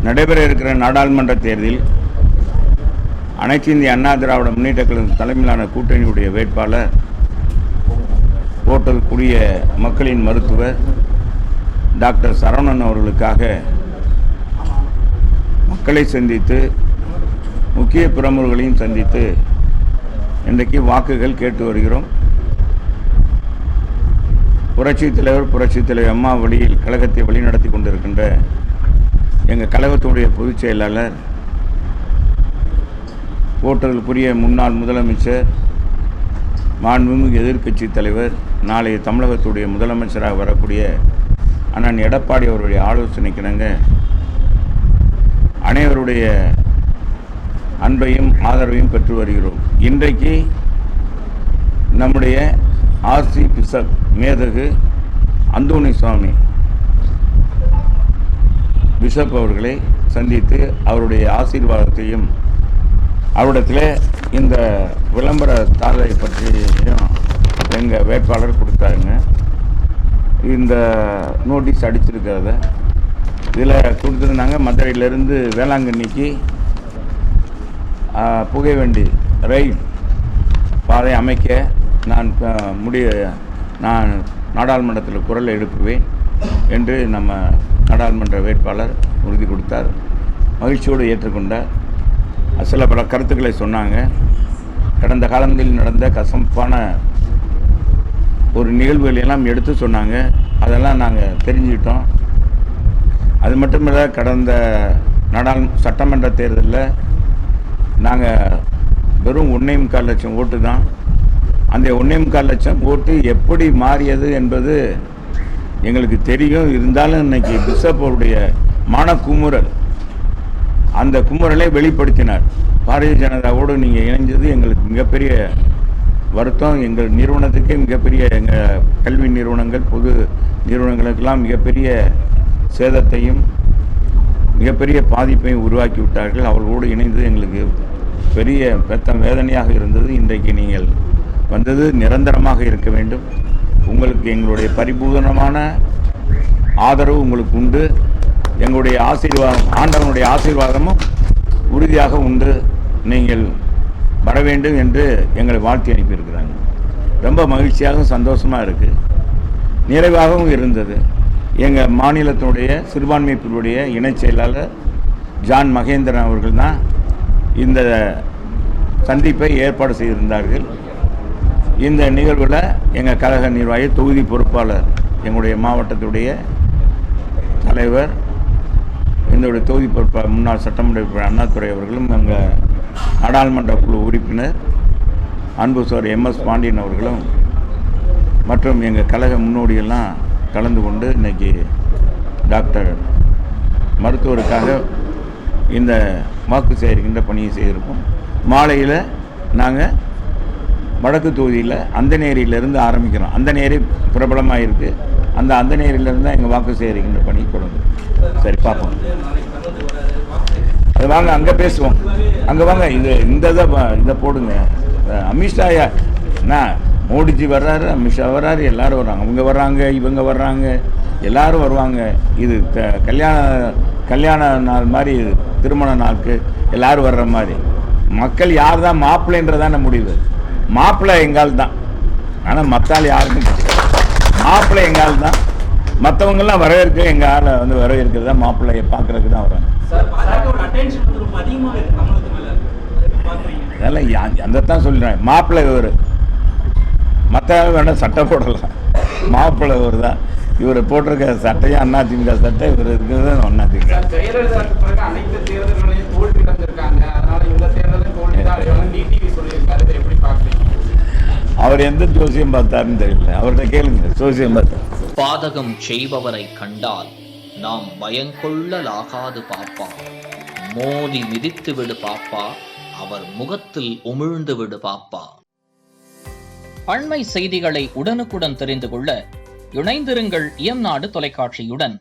நடைபெற இருக்கிற நாடாளுமன்ற தேர்தலில் அனைத்து இந்திய அண்ணா திராவிட முன்னேற்ற கழகம் தலைமையிலான கூட்டணியுடைய வேட்பாளர் போட்டதற்குரிய மக்களின் மருத்துவர் டாக்டர் சரவணன் அவர்களுக்காக மக்களை சந்தித்து முக்கிய பிரமுகர்களையும் சந்தித்து இன்றைக்கு வாக்குகள் கேட்டு வருகிறோம். புரட்சித் தலைவர் அம்மா வழியில் கழகத்தை வழிநடத்தி கொண்டிருக்கின்ற எங்கள் கழகத்துடைய பொதுச் செயலாளர், போற்றலுக்குரிய முன்னாள் முதலமைச்சர், மாண்புமிகு எதிர்க்கட்சி தலைவர், நாளைய தமிழகத்துடைய முதலமைச்சராக வரக்கூடிய அண்ணன் எடப்பாடி அவருடைய ஆலோசனைக்கிணங்க அனைவருடைய அன்பையும் ஆதரவையும் பெற்று வருகிறோம். இன்றைக்கு நம்முடைய ஆர்சி பிஷப் மேதகு அந்தோணி சுவாமி பிஷப் அவர்களை சந்தித்து அவருடைய ஆசீர்வாதத்தையும் அவரிடத்தில் இந்த விளம்பர தாளை பற்றியும் எங்கள் வேட்பாளர் கொடுத்தாருங்க. இந்த நோட்டீஸ் அடிச்சிருக்கிறத இதில் கொடுத்துருந்தாங்க. மதுரையிலேருந்து வேளாங்கண்ணிக்கு புகைவண்டி ரயில் பாதை அமைக்க நான் நாடாளுமன்றத்தில் குரல் எழுப்புவேன் என்று நம்ம நாடாளுமன்ற வேட்பாளர் உறுதி கொடுத்தார். மகிழ்ச்சியோடு ஏற்றுக்கொண்டார். சில பல கருத்துக்களை சொன்னாங்க. கடந்த காலங்களில் நடந்த கசப்பான ஒரு நிகழ்வுகளெல்லாம் எடுத்து சொன்னாங்க. அதெல்லாம் நாங்கள் தெரிஞ்சுக்கிட்டோம். அது மட்டுமில்ல, கடந்த சட்டமன்ற தேர்தலில் நாங்கள் வெறும் 1.25 லட்சம் ஓட்டு தான். அந்த 1.25 லட்சம் ஓட்டு எப்படி மாறியது என்பது எங்களுக்கு தெரியும். இருந்தாலும் இன்னைக்கு பிஷப் அவருடைய மனக்குமுறல், அந்த குமுறலை வெளிப்படுத்தினார். பாரதிய ஜனதாவோடு நீங்கள் இணைஞ்சது எங்களுக்கு மிகப்பெரிய வருத்தம். எங்கள் நிறுவனத்துக்கே மிகப்பெரிய, எங்கள் கல்வி நிறுவனங்கள், பொது நிறுவனங்களுக்கெல்லாம் மிகப்பெரிய சேதத்தையும் மிகப்பெரிய பாதிப்பையும் உருவாக்கி விட்டார்கள். அவர்களோடு இணைந்து எங்களுக்கு பெரிய வேதனையாக இருந்தது. இன்றைக்கு நீங்கள் வந்தது நிரந்தரமாக இருக்க வேண்டும். உங்களுக்கு எங்களுடைய பரிபூர்ணமான ஆதரவு உங்களுக்கு உண்டு. எங்களுடைய ஆசீர்வாதம், ஆண்டவனுடைய ஆசீர்வாதமும் உறுதியாக உண்டு. நீங்கள் வர வேண்டும் என்று எங்களை வாழ்த்தி அனுப்பியிருக்கிறாங்க. ரொம்ப மகிழ்ச்சியாகவும் சந்தோஷமாக இருக்குது, நிறைவாகவும் இருந்தது. எங்கள் மாநிலத்தினுடைய சிறுபான்மை பிரிவுடைய இணைச் செயலாளர் ஜான் மகேந்திரன் அவர்கள் தான் இந்த சந்திப்பை ஏற்பாடு செய்திருந்தார்கள். இந்த நிகழ்வில் எங்கள் கழக நிர்வாகி, தொகுதி பொறுப்பாளர், எங்களுடைய மாவட்டத்துடைய தலைவர், எங்களுடைய தொகுதி பொறுப்பாளர் முன்னாள் சட்டமன்ற உறுப்பினர் அண்ணாதுரை அவர்களும், எங்கள் நாடாளுமன்ற குழு உறுப்பினர் அன்பு சார் MS பாண்டியன் அவர்களும் மற்றும் எங்கள் கழக முன்னோடியெல்லாம் கலந்து கொண்டு இன்றைக்கி டாக்டர் மருத்துவருக்காக இந்த வாக்கு சேகரிக்கின்ற பணியை செய்திருக்கோம். மாலையில் நாங்கள் வடக்கு தொகுதியில் அந்தநேரியிலேருந்து ஆரம்பிக்கிறோம். அந்தநேரி பிரபலமாக இருக்குது. அந்த அந்தநேரியிலேருந்து தான் எங்கள் வாக்கு சேகரிக்கின்ற பணி தொடங்கும். சரி, பார்ப்போம். அது வாங்க, அங்கே பேசுவோம். அங்கே வாங்க, இதை போடுங்க. அமித்ஷா மோடிஜி வர்றாரு, அமித்ஷா வர்றாரு, எல்லோரும் வர்றாங்க. அவங்க வர்றாங்க, இவங்க வர்றாங்க, எல்லோரும் வருவாங்க. இது கல்யாண நாள் மாதிரி, திருமண நாளுக்கு எல்லோரும் வர்ற மாதிரி. மக்கள் யார் தான் மாப்பிள்ளைன்றதான முடிவு. மாப்பிள்ளை எங்கால் தான், ஆனால் மற்றால் யாருக்கும் கிடையாது. மாப்பிள்ளை எங்கால் தான், மற்றவங்கெல்லாம் வரவேற்க எங்கள் ஆளை வந்து வரவேற்கிறது தான், மாப்பிள்ளையை பார்க்குறதுக்கு தான் வராங்க. அதெல்லாம் அந்த சொல்கிறேன். மாப்பிள்ளை இவர், மற்ற வேணால் சட்டை போடலாம். மாப்பிள்ளை இவர் தான். இவர் போட்டிருக்க சட்டையும் அதிமுக சட்டை, இவர் இருக்கிறது அதிமுக. அவர் எந்த ஜோசியம் பார்த்தாருன்னு தெரியல, அவர்கிட்ட கேளுங்க. ஜோசியம் பார்த்தார். பாதகம் செய்பவரை கண்டால் நாம் பயங்கொள்ளலாகாது பாப்பா, மோதி மிதித்து விடு பாப்பா, அவர் முகத்தில் உமிழ்ந்து விடு பாப்பா. அண்மை செய்திகளை உடனுக்குடன் தெரிந்து கொள்ள இணைந்திருங்கள் இயம்நாடு தொலைக்காட்சியுடன்.